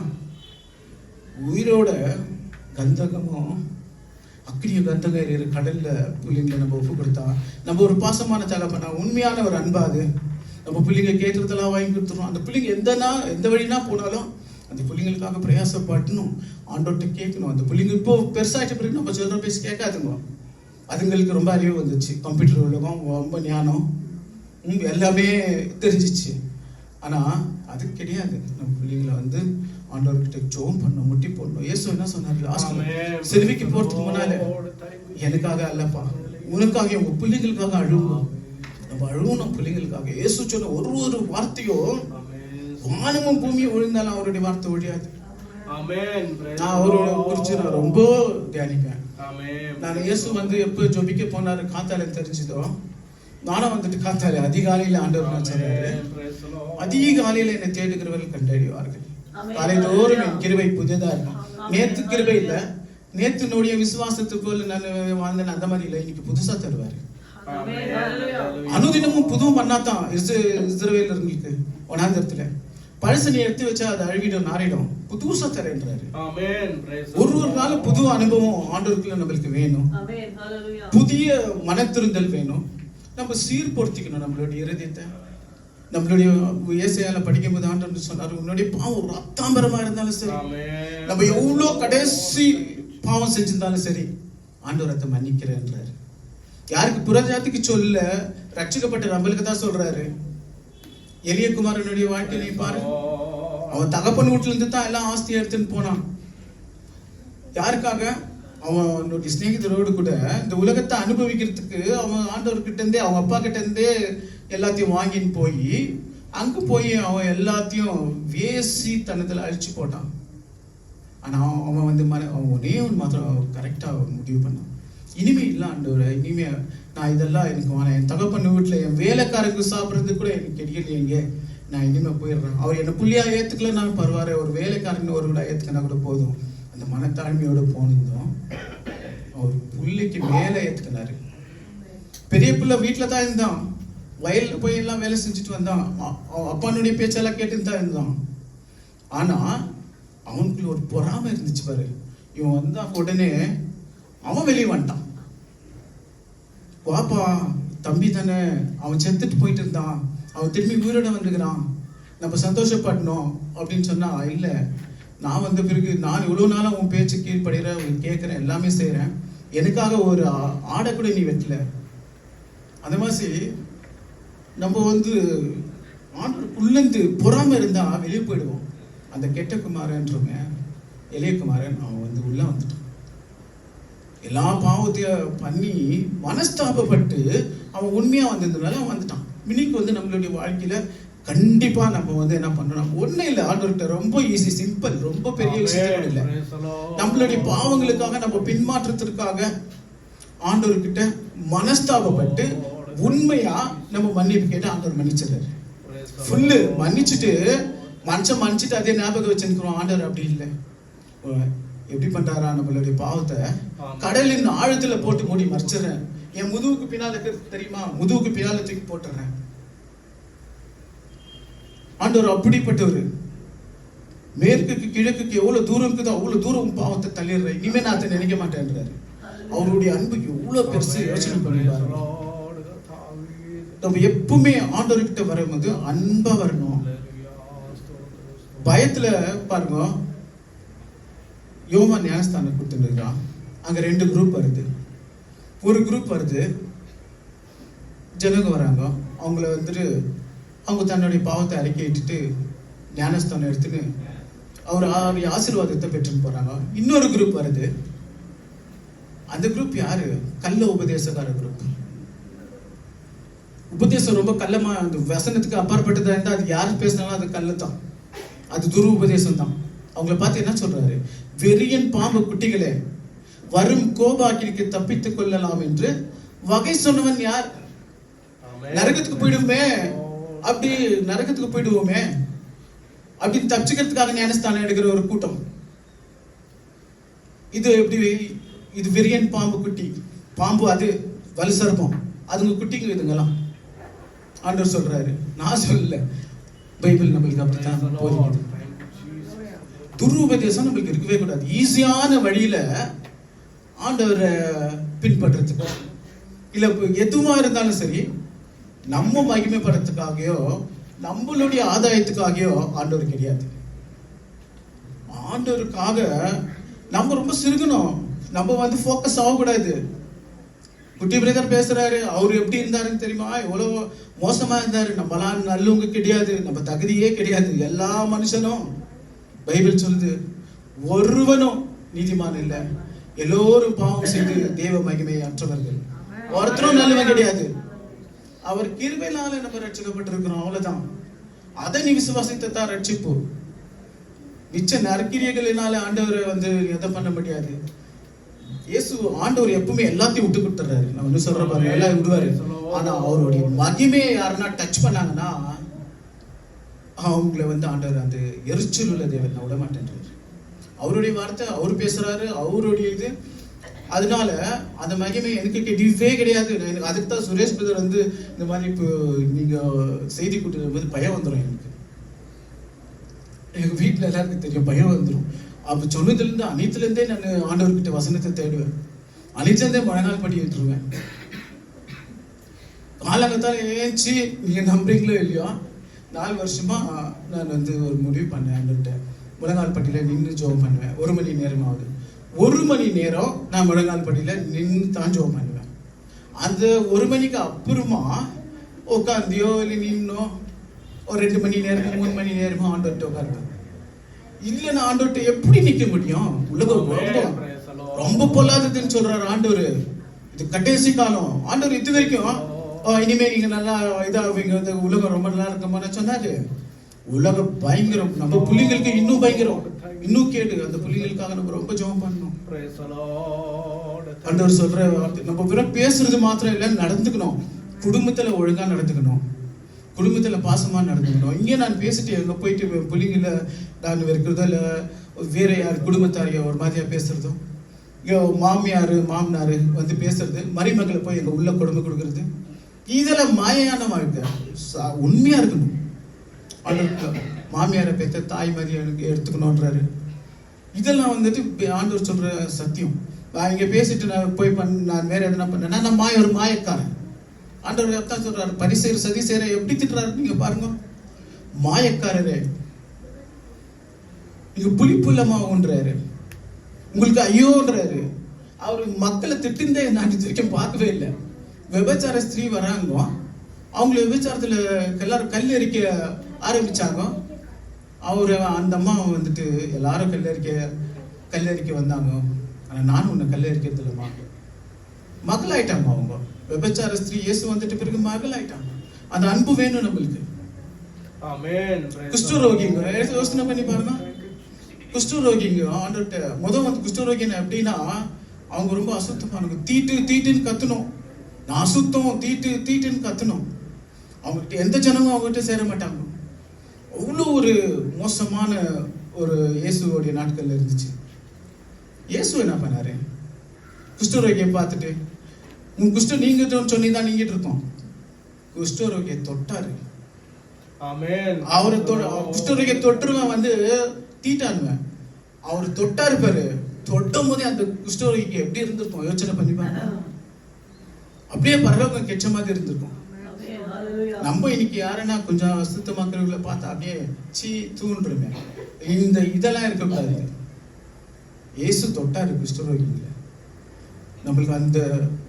உயிரோட கந்தகமும் அக்னிய கந்தகம் எறிகிற கடல்ல பிள்ளைங்களை நம்ம ஒப்பு கொடுத்தா நம்ம ஒரு பாசமான தகப்பனா, உண்மையான ஒரு அன்பாது நம்ம பிள்ளைங்க கேட்கறதெல்லாம் வாங்கி கொடுத்துரும். அந்த பிள்ளைங்க எந்த வழினா போனாலும் அந்த பிள்ளைங்களுக்காக பிரயாசப்படணும். ஆண்டோட்ட கேட்கணும். அந்த பிள்ளைங்க இப்போ பெருசாகிட்ட பிறகு நம்ம சொல்ற பேசி கேட்காதுங்க. அதுங்களுக்கு ரொம்ப அறிவு வந்துச்சு. கம்ப்யூட்டர் உலகம் ரொம்ப ஞானம் எல்லாமே தெரிஞ்சிச்சு. ஆனா அது கிடையாது. நம்ம பிள்ளைங்களை வந்து ஆண்டவர்கிட்ட ஜெபம் பண்ணணும், முட்டி போடணும். இயேசு என்ன சொன்னாரு, செல்விக்கு போறதுக்கு முன்னால எனக்காக அல்லப்பா, உனக்காக உங்க பிள்ளைங்களுக்காக அழுவோம். நம்ம அழுவணும் பிள்ளைங்களுக்காக. இயேசு சொன்ன ஒரு வார்த்தையோ வானமும் பூமியும் ஒழிந்தாலும் அவருடைய வார்த்தை ஒழியாது. நான் அவரோட குறிச்சு நான் ரொம்ப தியானிப்பேன். நான் இயேசு வந்து எப்ப ஜெபிக்க போனாரு காத்தால தெரிஞ்சதோ, நானும் வந்துட்டு காத்தால அதிகாலையில ஆண்டவர் சொன்னாரு, அதிகாலையில என்னை தேடுகிறவர்கள் கண்டறிவார்கள். காலைதோறும் என் கிருபை புதியதா இருக்கும். நேத்து கிருபை இல்ல, நேத்துனுடைய விசுவாசத்துக்குள்ள நான் வாழ்ந்தேன் அந்த மாதிரி இல்ல, இன்னைக்கு புதுசா தருவாரு. அனுதினமும் புதுவும் பண்ணாதான் இஸ்ரவேலர்களுக்கு வனாந்தரத்துல பழசு நீ எடுத்து வச்சா அது அழுவிடும், நாரிடும். புதுசா தரேன்றாரு. ஒரு நாள் புது அனுபவம் ஆண்டவருக்குள்ள நம்மளுக்கு வேணும். புதிய மனத்திருந்தல் வேணும். நம்ம சீர்படுத்திக்கணும் நம்மளுடைய இருதயத்தை. நம்மளுடைய ஏசாயால படிக்கும் போது ஆண்டவர் சொன்னாரு, உன்னுடைய பாவம் ஒரு அத்தாம்பரமா இருந்தாலும் சரி, நம்ம எவ்வளவு கடைசி பாவம் செஞ்சிருந்தாலும் சரி, ஆண்டவர் அதை மன்னிக்கிறேன்றாரு. யாருக்கு புறஜாதிக்கு சொல்ல, ரட்சிக்கப்பட்ட நம்மளுக்கு தான் சொல்றாரு. எளிய குமாரனுடைய வாழ்க்கை நீ பாரு. அவன் தகப்பன் வீட்டுல இருந்து தான் எல்லாம் ஆஸ்தி எடுத்துன்னு போனான். யாருக்காக? அவனுடைய சிநேகிதரோடு கூட இந்த உலகத்தை அனுபவிக்கிறதுக்கு அவன் ஆண்டவர்கிட்ட இருந்தே, அவங்க அப்பா கிட்ட இருந்தே எல்லாத்தையும் வாங்கின்னு போய் அங்க போய் அவன் எல்லாத்தையும் வேசி தனத்துல அழிச்சு போட்டான். ஆனா அவன் வந்து அவன் ஒரே ஒன்று மாத்திரம் கரெக்டா முடிவு பண்ணான். இனிமே இல்ல ஆண்டவரே, இனிமே நான் இதெல்லாம் எனக்கு வேணாம். என் தகப்பன் வீட்டுல என் வேலைக்காரருக்கு சாப்பிட்றது கூட எனக்கு கிடைக்கலையே, நான் இனிமே போயிடுறேன். அவர் என்ன புள்ளியா ஏத்துக்கலன்னாலும் பரவாயில்ல, ஒரு வேலைக்காரன் ஒரு விட ஏத்துக்கினா கூட போதும். அந்த மனத்தாழ்மையோட போனதும் அவர் புள்ளைக்கு மேலே ஏத்துக்கினாரு. பெரிய பிள்ளை வீட்டுல தான் இருந்தான், வயல்ல போய் எல்லாம் வேலை செஞ்சுட்டு வந்தான், அப்பானுடைய பேச்செல்லாம் கேட்டுன்னு தான் இருந்தான். ஆனா அவனுக்குள்ள ஒரு பொறாமை இருந்துச்சு பாரு. இவன் வந்தா உடனே அவன் வெளியே வந்துட்டான். வாப்பா தம்பி தானே, அவன் செத்துட்டு போயிட்டு இருந்தான், அவன் திரும்பி உயிரோட வந்துக்கிறான், நம்ம சந்தோஷப்படணும் அப்படின்னு சொன்னா, இல்ல நான் வந்த பிறகு நான் இவ்வளவு நாளா உன் பேச்சு கீழ்படுகிறேன், உன் கேட்கிறேன், எல்லாமே செய்யறேன், எனக்காக ஒரு ஆடை கூட நீ வெட்டல. அந்த மாதிரி நம்ம வந்து ஆண்டுக்குள்ளேருந்து பொறாம இருந்தா வெளியே போயிடுவோம். அந்த கெட்ட குமாரன்றவங்க எளிய குமாரன் அவன் வந்து உள்ள வந்துட்டான். எல்லா பாவத்தையும் பண்ணி மனஸ்தாபப்பட்டு அவன் உண்மையா வந்ததுனால அவன் வந்துட்டான். இன்னைக்கு வந்து நம்மளுடைய வாழ்க்கையில கண்டிப்பா நம்ம வந்து என்ன பண்ணணும், ஒன்னும் இல்லை, ஆண்டவர்கிட்ட ரொம்ப ஈஸி, சிம்பிள், ரொம்ப பெரிய விஷயம் இல்லை. நம்மளுடைய பாவங்களுக்காக நம்ம பின்மாற்றத்திற்காக ஆண்டவர்கிட்ட மனஸ்தாபப்பட்டு உண்மையா நம்ம மன்னிப்பு கேட்டு ஆண்டவர் மன்னிச்சிடறாரு. ஃபுல்லு மன்னிச்சுட்டு மன்னிச்சுட்டு அதே ஞாபகம் வச்சுருக்கிறோம். ஆண்டவர் அப்படி இல்லை. எப்படி பண்றாரா, நம்மளுடைய பாவத்தை கடலின் ஆழத்துல போட்டு மூடி மறைச்சிடுறேன். என் முதுகுக்கு பின்னால இருக்கிறது தெரியுமா, முதுகுக்கு பின்னால தூக்கி போட்டுறேன். ஆண்டவர் அப்படிப்பட்டவர். மேற்குக்கு கிழக்குக்கு எவ்வளவு தூரம் இருக்குதோ அவ்வளவு தூரம் பாவத்தை தள்ளிடுற, இனிமே நான் அதை நினைக்க மாட்டேன்றாரு. அவருடைய அன்புக்கு எவ்வளவு பெருசு யோசனை பண்ணுவாரு. நம்ம எப்பவுமே ஆண்டவர்கிட்ட வரும்போது அன்பா வரணும். பயத்துல பாருங்க, யோவான் ஞானஸ்தானம் கொடுத்துருக்கான். அங்க 2 குரூப் வருது. ஒரு குரூப் வருது, ஜனங்க வராங்க, அவங்கள வந்துட்டு அவங்க தன்னுடைய பாவத்தை அறிக்கையிட்டு ஞானஸ்தானம் எடுத்துன்னு அவருடைய ஆசீர்வாதத்தை பெற்றுன்னு போறாங்க. இன்னொரு குரூப் வருது. அந்த குரூப் யாரு? கள்ள உபதேசக்கார குரூப். உபதேசம் ரொம்ப கள்ளமா, அந்த வசனத்துக்கு அப்பாற்பட்டதா இருந்தா அது யாரு பேசினாலும் அது கள்ளு தான், அது துரு உபதேசம் தான். அவங்கள பார்த்து என்ன சொல்றாரு? வெறியன் பாம்பு குட்டிகளே, வரும் கோபாக்கிற்கு தப்பித்துக் கொள்ளலாம் என்று வகை சொன்னவன் யார்? நரகத்துக்கு போயிடுவோமே, அப்படி நரகத்துக்கு போயிடுவோமே அப்படின்னு தப்பிச்சுக்கிறதுக்காக ஞானஸ்தானம் எடுக்கிற ஒரு கூட்டம் இது. எப்படி? இது வெறியன் பாம்பு குட்டி. பாம்பு அது வலு சர்ப்பம், அதுங்க குட்டிங்க இதுங்கெல்லாம். ஆண்டவர் சொல்றாரு, நான் சொல்லல, பைபிள் நம்மளுக்கு அப்படித்தான் போதும். துருபதேசம் நம்மளுக்கு இருக்கவே கூடாது. ஈஸியான வழியில ஆண்டவரை பின்பற்றதுக்கு இல்ல எதுவா இருந்தாலும் சரி, நம்ம மகிமைப்படுறதுக்காகயோ நம்மளுடைய ஆதாயத்துக்காகயோ ஆண்டவர் கிடையாது. ஆண்டவருக்காக நம்ம ரொம்ப சிறுகணும். நம்ம வந்து ஃபோக்கஸ் ஆகக்கூடாது. குட்டி பிரதர் பேசுறாரு, அவரு எப்படி இருந்தாருன்னு தெரியுமா? எவ்வளவு மோசமா இருந்தாரு. நம்மளாம் நல்லவங்க கிடையாது, நம்ம தகுதியே கிடையாது. எல்லா மனுஷனும் பைபிள் சொல்லுது, ஒருவனும் நீதிமான் இல்லை, எல்லோரும் பாவம் செய்து தேவ மகிமையை அற்றவர்கள். ஒருத்தரும் நல்லவன் கிடையாது. அவர் கிருபையினால நம்ம ரட்சிக்கப்பட்டிருக்கிறோம், அவ்வளவுதான். அதை நீ விசுவாசித்தான் ரட்சிப்பு. மிச்ச நற்கிரியைகளினால ஆண்டவரை வந்து எதை பண்ண முடியாது. இயேசு ஆண்டவர் எப்பவுமே எல்லாத்தையும் விட்டு கொடுத்துறாரு. நான் வந்து சொல்ற பாருங்க, எல்லாம் விடுவாரு. ஆனா அவருடைய மகிமையை யாருன்னா டச் பண்ணாங்கன்னா அவங்கள வந்து ஆண்டவர் அந்த எரிச்சல் உள்ள தேவன் நான் விட மாட்டேன்றாரு. அவருடைய வார்த்தை அவர் பேசுறாரு, அவருடைய இது. அதனால அந்த மகிமை எனக்கு கிடையவே கிடையாது. எனக்கு அதுக்கு தான் சுரேஷ் பிரதர் வந்து இந்த மாதிரி இப்போ நீங்க செய்தி கூட்டுற போது பயம் வந்துடும். எங்க வீட்டுல எல்லாருக்கும் தெரியும், பயம் வந்துடும். அப்ப சொன்னதுல இருந்து அனைத்துல இருந்தே நான் ஆண்டவர்கிட்ட வசனத்தை தேடுவேன். அனைத்துல இருந்தே மழைநாள் படி விட்டுருவேன். காலங்கத்தால ஏஞ்சி, நீங்க நம்புறீங்களோ இல்லையோ, 4 வருஷமா நான் வந்து ஒரு முடிவு பண்ணேன். ஆண்டவர்கிட்ட முழங்கால் பட்டியில நின்று ஜெபம் பண்ணுவேன். 1 மணி நேரமாவது 1 மணி நேரம் நான் முழங்கால் படியில நின்று தான் ஜெபம் பண்ணுவேன். அந்த 1 மணிக்கு அப்புறமா உட்காந்தியோ இல்லை நின்னோ ஒரு 2 மணி நேரமோ 3 மணி நேரமோ ஆண்டவர்கிட்ட உட்காருவேன். இல்ல நான் ஆண்டவர்கிட்ட எப்படி நிக்க முடியும்? உலகம் ரொம்ப பொல்லாததுன்னு சொல்றாரு ஆண்டவர். இது கடைசி காலம். ஆண்டவர் இது வரைக்கும் இனிமே நீங்க நல்லா இதாவீங்க, உலகம் ரொம்ப நல்லா இருக்குமான சொன்னாரு. உலகம் பயங்கரம், நம்ம புள்ளிகளுக்கு இன்னும் பயங்கரம், இன்னும் கேடு. அந்த புள்ளிகளுக்காக நம்ம ரொம்ப ஜெபம் பண்ணணும். ஆண்டவர் சொல்ற நம்ம பிறகு பேசுறது மாத்திரம் இல்ல, நடந்துக்கணும். குடும்பத்துல ஒழுங்கா நடந்துக்கணும், குடும்பத்துல பாசமா நடந்துக்கணும். இங்கே நான் பேசிட்டு எங்க போயிட்டு புள்ளிங்கள நான் இருக்கிறதோ இல்ல வேற யார் குடும்பத்தாரிய ஒரு மாதிரியா பேசுறதோ, மாமியாரு மாமனாரு வந்து பேசுறது, மருமகளை போய் எங்க உள்ள கொடுமை கொடுக்கறது, இதெல்லாம் மாயான வாழ்க்கை. உண்மையா இருக்கணும். மாமியாரை பெற்ற தாய் மாதிரி எனக்கு எடுத்துக்கணும்ன்றாரு. இதெல்லாம் வந்துட்டு ஆண்டவர் சொல்ற சத்தியம். நான் இங்க பேசிட்டு நான் போய் நான் வேற எதுனா பண்ணேன்னா நான் ஒரு மாயக்காரன். ஆண்டவர் அத்தான் சொல்றாரு, பரிசேர் சதிசேரை எப்படி திட்டுறாரு நீங்க பாருங்க. மாயக்காரரே, நீங்க புலிப்புள்ளமாவுன்றாரு, உங்களுக்கு ஐயோன்றாரு. அவரு மக்களை திட்டுந்தே நான் இது வரைக்கும் பார்க்கவே இல்லை. விபச்சார ஸ்திரீ வராங்க, அவங்கள விபச்சாரத்துல எல்லாரும் கல் எரிக்க ஆரம்பிச்சாங்க. அவரு அந்த அம்மா வந்துட்டு எல்லாரும் கல்லறிக்க வந்தாங்க. ஆனா நானும் உன்னை கல்லறிக்கிறது இல்லைம்மா. மகள் ஆயிட்டாங்க அவங்க. விபச்சார ஸ்திரீ இயேசு வந்துட்டு பிறகு மகள் ஆயிட்டாங்க. அந்த அன்பு வேணும் நம்மளுக்கு. குஷ்டரோகிங்க யோசனை பண்ணி பாருங்க. குஷ்டரோகிங்க ஆண்டவர்கிட்ட வந்து குஷ்டரோகின்னு எப்படின்னா அவங்க ரொம்ப அசுத்தமானவங்க. தீட்டுன்னு கத்தணும். நான் அசுத்தம் தீட்டுன்னு கத்தணும். அவங்ககிட்ட எந்த ஜனமும் அவங்ககிட்ட சேர மாட்டாங்க. அவ்வளோ ஒரு மோசமான ஒரு இயேசுவோடைய நாட்கள்ல இருந்துச்சு. இயேசு என்ன பண்ணாரு? குஷ்டரோகியை பார்த்துட்டு, உன் குஷ்டம் நீங்க சொன்னீங்கன்னா நீங்கிட்டு இருக்கோம். குஷ்டரோகியை தொட்டாரு. ஆமென். அவரை குஷ்டரோகியை தொட்டுருவன் வந்து தீட்டானுவேன். அவர் தொட்டாரு பாரு, தொட்டும் போதே அந்த குஷ்டரோகிக்கு எப்படி இருந்திருக்கும் யோசனை பண்ணிப்பாங்க. அப்படியே பரலோகம் கெச்ச மாதிரி இருந்திருக்கும். நம்ம இன்னைக்கு யாருன்னா கொஞ்சம் சுத்தமாக்குறவங்களை பார்த்தா அப்படியே சீ தூண்டுருமே. இந்த இதெல்லாம் இருக்கக்கூடாது. இயேசு தொட்டாரு குஷ்டரோகிகளை. நம்மளுக்கு அந்த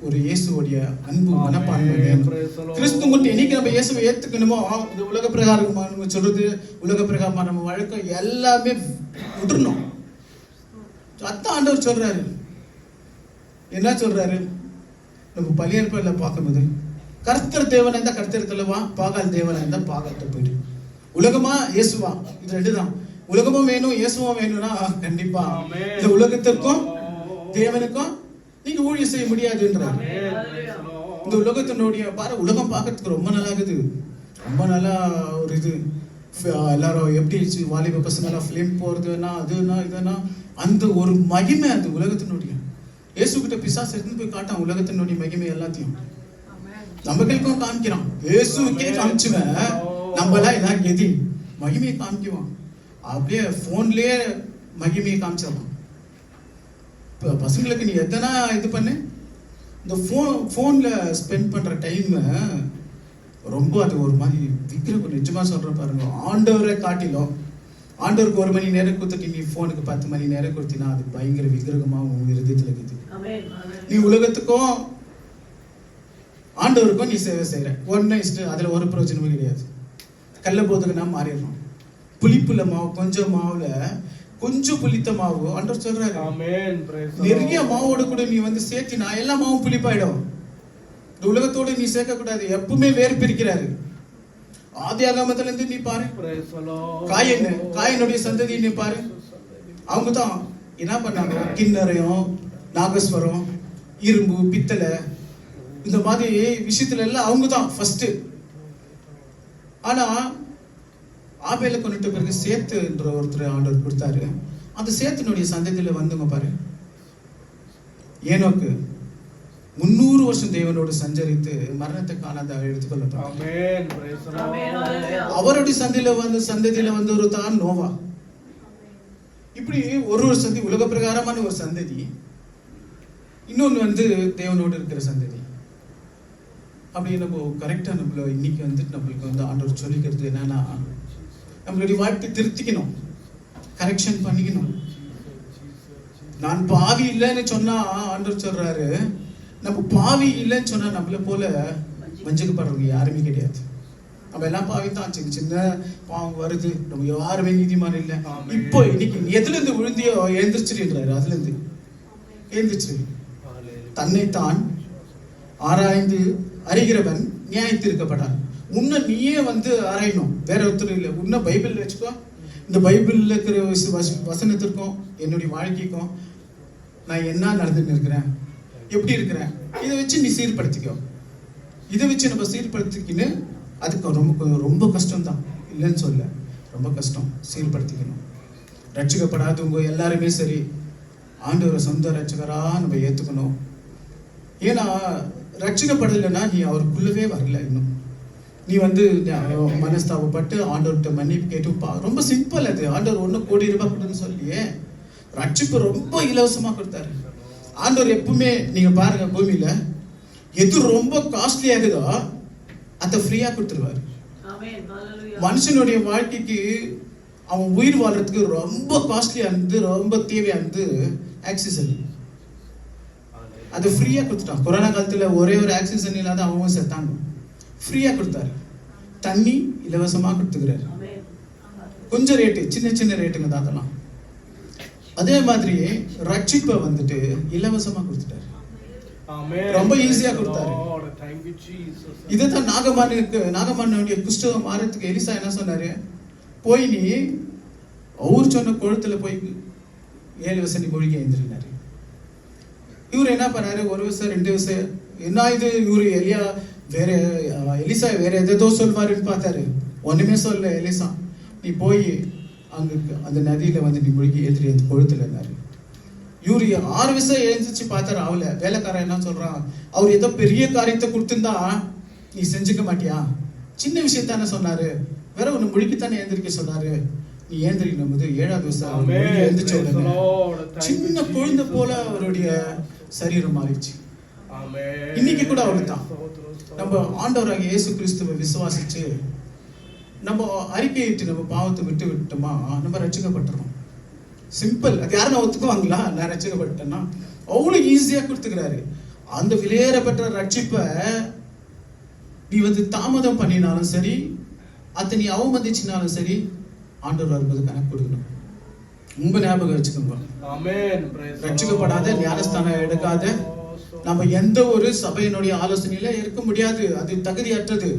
ஒரு இயேசுவோடைய அன்பு மனப்பான்மை வேணும். கிறிஸ்து மட்டும் என்னைக்கு நம்ம இயேசுவை ஏத்துக்கணுமோ, இந்த உலக பிரகாரமான சொல்றது, உலக பிரகாரமான நம்ம வழக்கம் எல்லாமே விட்டுறணும். அதான் ஆண்டவர் சொல்றாரு. என்ன சொல்றாரு? நம்ம பழைய ஏற்பாடுல பார்க்கும்போது, கர்த்தர் தேவனா இருந்தா கர்த்தர் வா, பாகால் தேவனா இருந்தா பாகால்கிட்ட போயிடு. உலகமா இயேசுவா, இது ரெண்டு தான். உலகமும் வேணும் இயேசுவும் வேணும்னா கண்டிப்பா இந்த உலகத்திற்கும் தேவனுக்கும் நீங்க ஊழியம் செய்ய முடியாதுன்றார். இந்த உலகத்தினுடைய பாரு, உலகம் பார்க்கறதுக்கு ரொம்ப நல்லா இருக்குது. ரொம்ப நல்லா ஒரு இது எல்லாரும் எப்படி வாலிப பசங்க எல்லாம் ஃபிலிம் போறதுன்னா அதுனா இதுனா அந்த ஒரு மகிமை அந்த உலகத்தினுடைய. இயேசு கிட்ட பிசாசு எடுத்துன்னு போய் காட்டான் உலகத்தினுடைய மகிமை எல்லாத்தையும். நம்மளுக்கும் காமிக்கிறான். இயேசுக்கே காமிச்சுவேன், நம்மளா இதான் கெதி மகிமையை காமிக்குவான். அப்படியே போன்லயே மகிமையை காமிச்சிடலாம். இப்போ பசங்களுக்கு நீ எதனா இது பண்ணு, இந்த ஃபோனில் ஸ்பெண்ட் பண்ணுற டைமை ரொம்ப அது ஒரு மாதிரி விக்கிரகம். நிஜமாக சொல்கிறேன் பாருங்க, ஆண்டவரை காட்டிலும் ஆண்டவருக்கு 1 மணி நேரம் கொடுத்துட்டு நீ ஃபோனுக்கு 10 மணி நேரம் கொடுத்தினா அது பயங்கர விக்கிரகமாக உன் இருதயத்தில் இருக்குது. நீ உலகத்துக்கும் ஆண்டவருக்கும் நீ சேவை செய்கிற ஒன்று இஷ்டம், அதில் ஒரு பிரயோஜனமும் கிடையாது. கல்ல போதுக்குன்னா மாறிடணும். புளிப்புல மாவு, கொஞ்சம் மாவுல கொஞ்சம் புளித்த மாவு ஆண்டவர் சொல்றாரு. நிறைய மாவோட கூட நீ வந்து சேர்த்தினா எல்லா மாவும் புளிப்பாயிடும். இந்த உலகத்தோடு நீ சேர்க்க கூடாது. எப்பவுமே வேறு பிரிக்கிறாரு. ஆதி ஆகமத்துல இருந்து நீ பாரு, காயனுடைய சந்ததி நீ பாரு. அவங்க தான் என்ன பண்ணாங்க, கிண்ணறையும் நாகஸ்வரம் இரும்பு பித்தளை இந்த மாதிரி விஷயத்துல எல்லாம் அவங்க தான் ஃபர்ஸ்ட். ஆனா ஆபேல கொண்டுட்ட பிறகு சேத்துன்ற ஒருத்தர் ஆண்டவர் கொடுத்தாரு. அந்த சேத்தினுடைய சந்ததியில வந்துங்க பாரு, ஏனோக்கு 300 வருஷம் தேவனோடு சஞ்சரித்து மரணத்தை காணாத எடுத்துக்கொள்ளப்பட்டார். அவருடைய சந்ததியில வந்து ஒரு தான் நோவா. இப்படி ஒரு சந்தி உலக பிரகாரமான ஒரு சந்ததி, இன்னொன்னு வந்து தேவனோடு இருக்கிற சந்ததி. அப்படி நம்ம கரெக்டா நம்மள இன்னைக்கு வந்து நம்மளுக்கு வந்து ஆண்டவர் சொல்லிக்கிறது என்னன்னா, நம்மளுடைய வாழ்க்கை திருத்திக்கணும், கரெக்ஷன் பண்ணிக்கணும். நான் பாவி இல்லைன்னு சொன்னா ஆண்டவர் சொல்றாரு, நம்ம பாவி இல்லைன்னு சொன்னா நம்மள போல வஞ்சிக்கப்படுறவங்க யாருமே கிடையாது. நம்ம எல்லாம் பாவி தான், சின்ன சின்ன பாவம் வருது, நம்ம யாருமே நீதிமான் இல்லை. இப்போ இன்னைக்கு எதுல இருந்து விழுந்தியோ எழுந்திரிச்சிருன்றாரு. அதுல இருந்து எழுந்திரிச்சிரு. தன்னைத்தான் ஆராய்ந்து அறிகிறவன் நியாயத்திருக்கப்படான். உன்னை நீயே வந்து ஆராயணும், வேற ஒருத்தர் இல்லை. உன்னை பைபிள் வச்சுக்கோ. இந்த பைபிள்ல இருக்கிற வசனத்திற்கும் என்னுடைய வாழ்க்கைக்கும் நான் என்ன நடந்துன்னு இருக்கிறேன், எப்படி இருக்கிறேன், இதை வச்சு நீ சீர்படுத்திக்கோ. இதை வச்சு நம்ம சீர்படுத்திக்கின்னு அதுக்கு ரொம்ப ரொம்ப கஷ்டம்தான், இல்லைன்னு சொல்ல, ரொம்ப கஷ்டம் சீர்படுத்திக்கணும். ரட்சிக்கப்படாதவங்க எல்லாருமே சரி ஆண்டவரை சொந்த ரட்சகரா நம்ம ஏற்றுக்கணும். ஏன்னா ரட்சிக்கப்படலைன்னா நீ அவருக்குள்ளவே வரல. இன்னும் நீ வந்து மனஸ்தாபப்பட்டு ஆண்டவர்கிட்ட மன்னிப்பு கேட்டு ரொம்ப சிம்பிள் அது. ஆண்டவர் 1 கோடி ரூபாய் கொடுன்னு சொல்லியே ரட்சிப்பு ரொம்ப இலவசமா கொடுத்தாரு. ஆண்டவர் எப்பவுமே நீங்க பாருங்க, பூமியில எது ரொம்ப காஸ்ட்லி ஆகுதோ அதை ஃப்ரீயா கொடுத்துருவாரு. மனுஷனுடைய வாழ்க்கைக்கு அவன் உயிர் வாழ்றதுக்கு ரொம்ப காஸ்ட்லியா இருந்து ரொம்ப தேவையா இருந்து ஆக்சிஜன், அது ஃப்ரீயா கொடுத்துட்டான். கொரோனா காலத்துல ஒரே ஒரு ஆக்சிஜன் இல்லாத அவங்க செத்தாங்க, ஃப்ரீயா கொடுத்தாரு. தண்ணி இலவசமா கொடுத்துக்கிறாரு. கொஞ்சம் ரேட்டு, சின்ன சின்ன ரேட்டுங்க தான் அதெல்லாம். அதே மாதிரி ரட்சிப்பை வந்துட்டு இலவசமா கொடுத்துட்டாரு, ரொம்ப ஈஸியா கொடுத்தாரு. இதைத்தான் நாகமானுடைய குஷ்டகம் மாறத்துக்கு எலிசா என்ன சொன்னாரு, போய் நீ அவர் சொன்ன குளத்துல போய் 7 வருஷம் நீ மூழ்கி எழுந்திருந்தாரு. இவர் என்ன பண்ணாரு, 1 வருஷம் 2 வருஷம் என்ன இது, இவரு எலிசா வேற எதோ சொல்வாருன்னு பார்த்தாரு. ஒண்ணுமே சொல்ல எலிசா. நீ போய் அங்க அந்த நதியில வந்து நீ மூழ்கி எழுந்திரி அந்த கொழுத்துல இருந்தாரு. இவரு 6 வருஷம் எழுந்திரிச்சு பார்த்தாரு. அவள வேலைக்காரன் என்ன சொல்றான், அவர் ஏதோ பெரிய காரியத்தை கொடுத்திருந்தா நீ செஞ்சுக்க மாட்டியா, சின்ன விஷயத்தானே சொன்னாரு, வேற ஒண்ணு முழிக்கத்தானே எழுந்திருக்க சொன்னாரு. நீ ஏந்திரிக்கும் போது 7வது வயசுல எழுந்திரிச்ச உடனே சின்ன குழந்தை போல அவருடைய சரீரம் மாறிடுச்சு. இன்னைக்கு கூட அவளுதான். நம்ம ஆண்டவராகிய இயேசு கிறிஸ்துவை விசுவாசிச்சு நம்ம அறிக்கையிட்டு நம்ம பாவத்தை விட்டு விட்டோமா, நம்ம ரட்சிக்கப்பட்டுறோம். சிம்பிள். அது யாரும் ஒத்துக்குவாங்களா? நான் ரட்சிக்கப்பட்டேன்னா அவ்வளவு ஈஸியா கொடுத்துக்கிறாரு. அந்த விலையேறப்பட்ட ரட்சிப்பை நீ தாமதம் பண்ணினாலும் சரி, அதை நீ அவமதிச்சினாலும் சரி, ஆண்டவர் வரும்போது கணக்கு கொடுக்கணும். உங்க ஞாபகம் வச்சுக்கோங்க. ரட்சிக்கப்படாத, ஞானஸ்தானம் எடுக்காத நம்ம எந்த ஒரு சபையினுடைய ஆலோசனையில இருக்க முடியாது. அது தகுதியற்றது.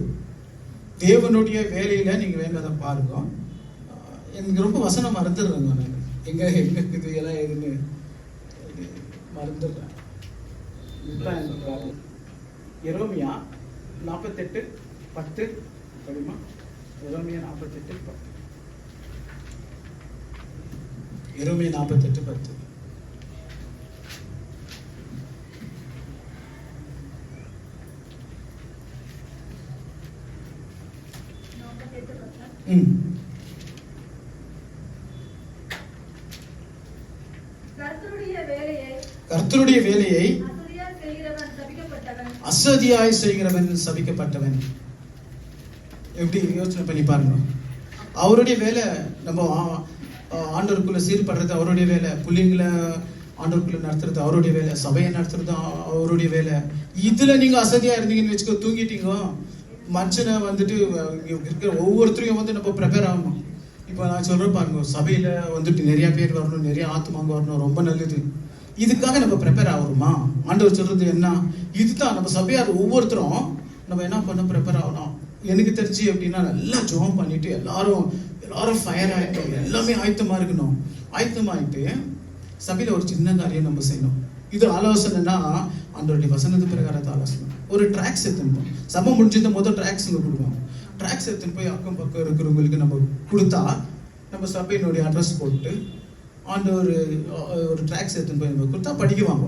தேவனுடைய வேலையில நீங்க வேண்டதை பாருங்க. எனக்கு ரொம்ப வசனம் மறந்துடுறேங்க. நான் எங்க இது எல்லாம் எதுன்னு மறந்துடுறேன். எரேமியா 48:10 படிமா. எரேமியா 48:10. எரேமியா 48:10. கர்த்தருடைய வேலையை அசதியாய் செய்கிறவன் சபிக்கப்பட்டவன். எப்படி யோசனை பண்ணி பாருங்க. அவருடைய வேலை நம்ம ஆண்டவருக்குள்ள சீர்படுறது அவருடைய வேலை, பிள்ளைங்களை ஆண்டவருக்குள்ள நடத்துறது அவருடைய வேலை, சபையை நடத்துறது அவருடைய வேலை. இதுல நீங்க அசதியா இருந்தீங்கன்னு வச்சுக்கோ, தூங்கிட்டீங்க. மனுஷனை இருக்கிற ஒவ்வொருத்தரையும் நம்ம ப்ரிப்பேர் ஆகணும். இப்போ நான் சொல்றேன் பாருங்க, சபையில நிறைய பேர் வரணும், நிறைய ஆத்துமாங்க வரணும், ரொம்ப நல்லது. இதுக்காக நம்ம ப்ரிப்பேர் ஆகிறோமா? ஆண்டவர் சொல்றது என்ன? இதுதான் நம்ம சபையார் ஒவ்வொருத்தரும் நம்ம என்ன பண்ண ப்ரிப்பேர் ஆகணும். எனக்கு தெரிஞ்சு அப்படின்னா நல்லா ஜோம் பண்ணிட்டு எல்லாரும் ஃபயர் ஆகிட்டோம், எல்லாமே ஆயத்தமா இருக்கணும். ஆயத்தமாயிட்டு சபையில ஒரு சின்ன காரியம் நம்ம செய்யணும். இது ஆலோசனைனா ஆண்டவருடைய வசனத்து பிரகாரத்தை ஆலோசனை. ஒரு ட்ராக்ஸ் எடுத்துன்னு சபை முடிஞ்சிருந்த முதல் ட்ராக்ஸ் கொடுப்போம். ட்ராக்ஸ் எடுத்துன்னு போய் அக்கம் பக்கம் இருக்கிறவங்களுக்கு நம்ம கொடுத்தா, நம்ம சபையினுடைய அட்ரஸ் போட்டு ஒரு ட்ராக்ஸ் எடுத்துன்னு போய் நம்ம கொடுத்தா படிக்குவாங்க.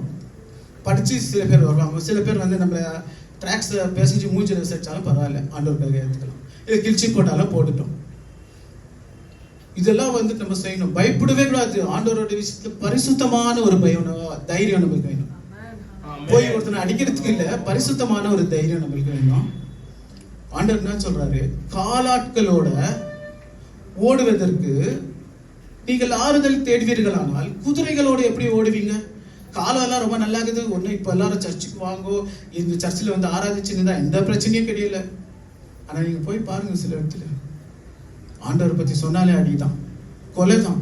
படிச்சு சில பேர் வருவாங்க. சில பேர் நம்ம ட்ராக்ஸை பேசிச்சு மூஞ்சில் விசாரிச்சாலும் பரவாயில்ல, ஆண்டவருக்காக எடுத்துக்கலாம். இதை கிழிச்சி போட்டாலும் போட்டுட்டோம். இதெல்லாம் நம்ம செய்யணும். பயப்படவே கூடாது. ஆண்டவருடைய விஷயத்துல பரிசுத்தமான ஒரு பயம், தைரியம் நம்மளுக்கு வேணும். போய் ஒருத்தனை அடிக்கிறதுக்கு இல்ல, பரிசுத்தமான ஒரு தைரியம் நம்மளுக்கு வேணும். ஆண்டவர் என்ன சொல்றாரு? காலாட்களோட ஓடுவதற்கு நீங்கள் ஆறுதல் தேடுவீர்களானால் குதிரைகளோட எப்படி ஓடுவீங்க? காலெல்லாம் ரொம்ப நல்லா இருக்குது. ஒண்ணு இப்ப எல்லாரும் சர்ச்சுக்கு வாங்கோ, இந்த சர்ச்சில் ஆராதிச்சுன்னு எந்த பிரச்சனையும் கிடையல. ஆனா நீங்க போய் பாருங்க, சில இடத்துல ஆண்டவர் பத்தி சொன்னாலே அடிதான், கொலைதான்.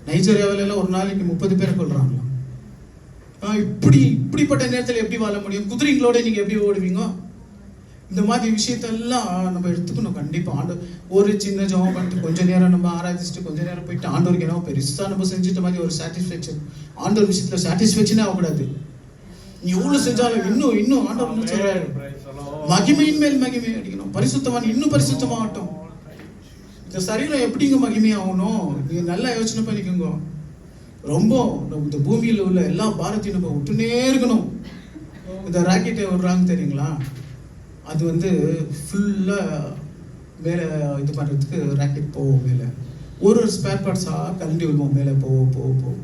நைஜீரியாவில எல்லாம் ஒரு நாளைக்கு 30 பேரை கொல்றாங்களாம். இப்படிப்பட்ட நேரத்தில் எப்படி வாழ முடியும்? குதிரைங்களோட நீங்க எப்படி ஓடுவீங்க? இந்த மாதிரி விஷயத்தெல்லாம் நம்ம எடுத்துக்கணும். கண்டிப்பா ஆண்டவர் ஒரு சின்ன ஜெபம் பண்ணிட்டு கொஞ்ச நேரம் நம்ம ஆராதிச்சுட்டு கொஞ்ச நேரம் போயிட்டு ஆண்டவருக்கு என்ன பெருசா நம்ம செஞ்சுட்ட மாதிரி ஒரு சாட்டிஸ்ஃபேக்ஷன். ஆண்டவர் விஷயத்துல சாட்டிஸ்ஃபேக்ஷனே ஆகக்கூடாது. நீ எவ்வளவு செஞ்சாலும் இன்னும் ஆண்டவர் சொல்றாரு, மகிமையின் மேல் மகிமை அடிக்கணும். பரிசுத்தமான இன்னும் பரிசுத்தமாகட்டும். இந்த சரீரம் எப்படிங்க மகிமையாகணும்? நீங்க நல்லா யோசனை பண்ணிக்கோங்க. ரொம்ப இந்த பூமியில உள்ள எல்லா பாரத்தையும் நம்ம விட்டுனே இருக்கணும். இந்த ராக்கெட்டை விடுறாங்க தெரியுங்களா? அது ஃபுல்லா மேல இது பண்றதுக்கு ராக்கெட் போவோம். மேல ஒரு ஸ்பேர் பார்ட்ஸா கலண்டி விடுவோம். மேல போவோம்.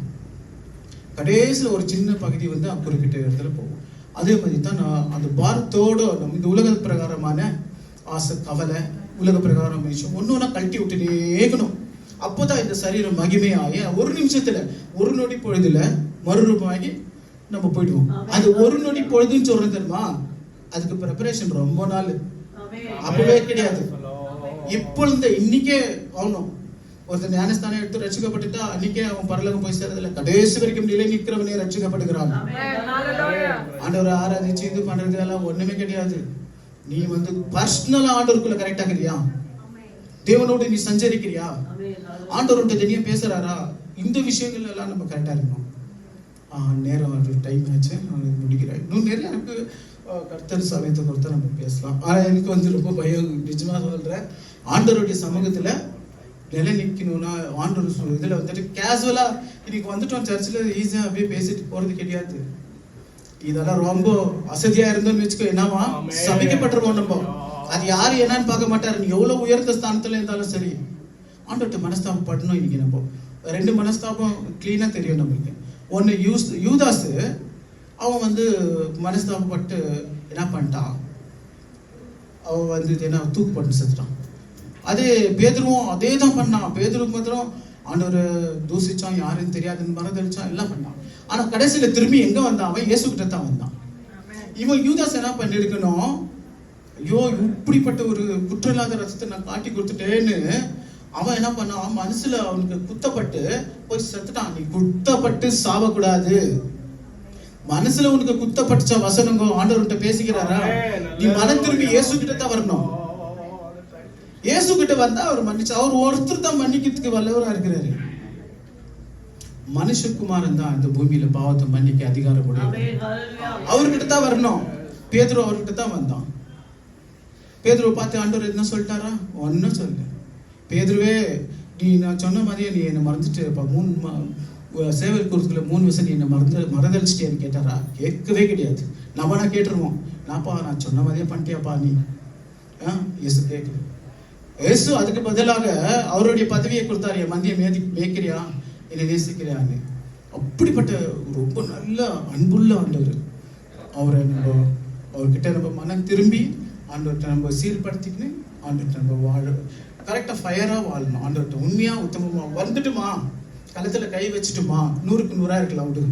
கடைசியில் ஒரு சின்ன பகுதி குறிப்பிட்ட இடத்துல போவோம். அதே மாதிரி தான் அந்த பாரத்தோட நம்ம இந்த உலக பிரகாரமான ஆசை, கவலை, உலக பிரகாரம் விஷயம் ஒன்னொன்னா கழட்டி விட்டுனே இருக்கணும். அப்போதான் இந்த சரீரம் மகிமையாகி ஒரு நிமிஷத்துல, ஒரு நொடி பொழுதுல மறுரூபமாகி நம்ம போயிடுவோம். அது ஒரு நொடி பொழுதுன்னு சொல்றது தெரியுமா? அதுக்கு ப்ரிப்பரேஷன் ரொம்ப நாள், அப்பவே கிடையாது. இப்பொழுது இன்னைக்கே ஆகணும். ஒருத்தர் ஞானஸ்தானம் எடுத்து ரட்சிக்கப்பட்டுட்டா அன்னைக்கே அவன் பரலோகம் போய் சேர்றதில்ல. கடைசி வரைக்கும் நிலை நிற்கிறவனே ரட்சிக்கப்படுகிறான். ஆண்டவரை ஆராதிச்சு இது பண்றது எல்லாம் ஒண்ணுமே கிடையாது. நீ பர்சனலா ஆண்டவருக்குள்ள கரெக்டா இருக்கிறியா? தேவனோடு நீ சஞ்சரிக்கிறியா? ஆண்டவரோட தனியா பேசுறாரா? இந்த விஷயங்கள் எல்லாம் நம்ம கரெக்டா இருக்கணும். நேரம் டைம் ஆச்சு, முடிக்கிறேன். இன்னும் நிறைய எனக்கு கர்த்தர் சமயத்தை கொடுத்தா நம்ம பேசலாம். ஆனா எனக்கு ரொம்ப பயம், நிஜமா சொல்றேன். ஆண்டவருடைய சமூகத்துல நிலை நிக்கணும்னா ஆண்டவர் இதுல கேசுவலா இன்னைக்கு வந்துட்டோம் சர்ச்சில் ஈஸியா அப்படியே பேசிட்டு போறது கிடையாது. இதெல்லாம் ரொம்ப அசதியா இருந்தோம்னு வச்சுக்கோ, என்னவா சபிக்கப்பட்டிருக்கோம். நம்ம அது யாரு என்னன்னு பார்க்க மாட்டாரு. நீ எவ்வளவு உயர்ந்த ஸ்தானத்துல இருந்தாலும் சரி, ஆண்டவர்கிட்ட மனஸ்தாபம் படணும். இன்னைக்கு நம்ம 2 மனஸ்தாபம் கிளீனா தெரியும் நம்மளுக்கு. ஒன்னு யூதாஸ், அவன் வந்து மனஸ்தாபப்பட்டு என்ன பண்ணிட்டான், அவன் வந்து என்ன தூக்கு போட்டு செத்துட்டான். அதே பேதுருவும் அதே தான் பண்ணான். பேதுரு மாத்திரம் ஆண்டவர் தூசிச்சான், யாருன்னு தெரியாதுன்னு மறந்தடிச்சான், எல்லாம் பண்ணான். ஆனா கடைசியில திரும்பி எங்க வந்தான்? அவன் இயேசு கிட்ட தான் வந்தான். இவன் யூதாஸ் என்ன பண்ணிருக்கணும், ஐயோ இப்படிப்பட்ட ஒரு குற்றமில்லாத ரசத்தை நான் காட்டி கொடுத்துட்டேன்னு அவன் என்ன பண்ணான், மனசுல அவனுக்கு குத்தப்பட்டு போய் செத்துட்டான். நீ குத்தப்பட்டு சாவக்கூடாது. மனசுல உனக்கு குத்தப்பட்ட வசனங்க ஆண்டவர்கிட்ட பேசிக்கிறாரா, நீ மனம் திரும்பி இயேசு கிட்ட தான் வரணும். இயேசு கிட்ட வந்தா அவர் மன்னிச்சு, அவர் ஒருத்தர் தான் மன்னிக்கிறதுக்கு வல்லவரா இருக்கிறாரு. மனுஷகுமாரன் தான் இந்த பூமியில பாவத்தை மன்னிக்க அதிகாரம் உடையவர். அவர்கிட்ட தான் வரணும். பேதுரு அவர்கிட்ட தான் வந்தான். பேதுருவை பார்த்து ஆண்டவர் என்ன சொல்லிட்டாரா? ஒன்னும் சொல்லு. பேதுருவே, நீ நான் சொன்ன மாதிரியே நீ என்னை மறந்துட்டு 3 சேவை குறிப்புல 3 வருஷம் நீ என்னை மறந்தளிச்சிட்டேன்னு கேட்டாரா? கேட்கவே கிடையாது. நம்மனா கேட்டுருவோம், நான் சொன்ன மாதிரியே பண்ணிட்டியாப்பா நீ. இயேசு கேட்குது. இயேசு அதுக்கு பதிலாக அவருடைய பதவியை கொடுத்தாரு. என் மந்தியை மேய்க்கிறியா, என்னை நேசிக்கிறியான்னு. அப்படிப்பட்ட ரொம்ப நல்ல அன்புள்ள ஆண்டவர். அவரை நம்ம அவர்கிட்ட நம்ம மனம் திரும்பி ஆண்டவர்கிட்ட நம்ம சீர்படுத்திக்கின்னு ஆண்டவர்கிட்ட நம்ம கரெக்டா ஃபயரா வாழணும். ஆண்டவர்கிட்ட உண்மையா உத்தமமா வந்துட்டுமா, களத்துல கை வச்சுட்டுமா, 100க்கு 100 இருக்கலாம். விடு,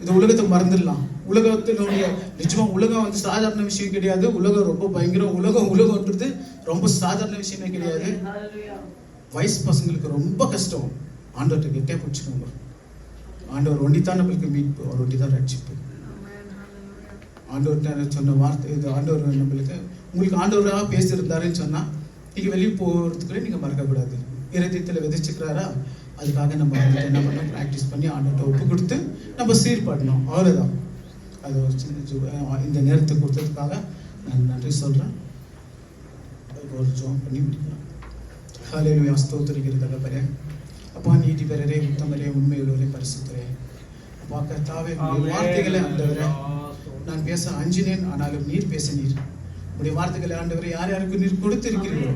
இது உலகத்தை மறந்துடலாம். உலகத்தினுடைய நிஜமா உலகம் வந்து சாதாரண விஷயம் கிடையாது. உலகம் ரொம்ப பயங்கரம். உலகம்ன்றது ரொம்ப சாதாரண விஷயமே கிடையாது. வயசு பசங்களுக்கு ரொம்ப கஷ்டம். ஆண்டவர்கிட்ட கெட்டே பிடிச்சிக்கோங்க. ஆண்டவர் ஒண்டித்தான் நம்மளுக்கு மீட்பு, அவர் ஒண்டிதான் ரட்சிப்பு. ஆண்டவர்கிட்ட சொன்ன வார்த்தை இது. ஆண்டவர் நம்மளுக்கு உங்களுக்கு ஆண்டவராக பேசியிருந்தாருன்னு சொன்னா நீங்க வெளியே போறதுக்குள்ளே நீங்க மறக்கக்கூடாது. இருதயத்துல விதைச்சுக்கிறாரா, அதுக்காக நம்ம என்ன பண்ணோம், ப்ராக்டிஸ் பண்ணி ஆண்டவர்கிட்ட ஒப்பு கொடுத்து நம்ம சீர்படணும். அவ்வளவுதான். அது ஒரு சின்ன இந்த நேரத்தை கொடுத்ததுக்காக நான் நன்றி சொல்றேன். ஒரு ஜெபம் பண்ணி முடிக்கலாம். ஹல்லேலூயா. ஸ்தோத்திரிக்கிறது தகப்பனே. அப்பா, நீதிபரரே, உத்தமரே, உண்மையுள்ளவரே, பரிசுத்தரே, அப்பா கர்த்தாவே, உங்களுடைய வார்த்தைகளை ஆண்டவரே நான் பேச அஞ்சினேன், ஆனாலும் நீர் பேசினீர். உங்களுடைய வார்த்தைகளை ஆண்டவரே யார் யாருக்கு நீர் கொடுத்திருக்கிறீர்களோ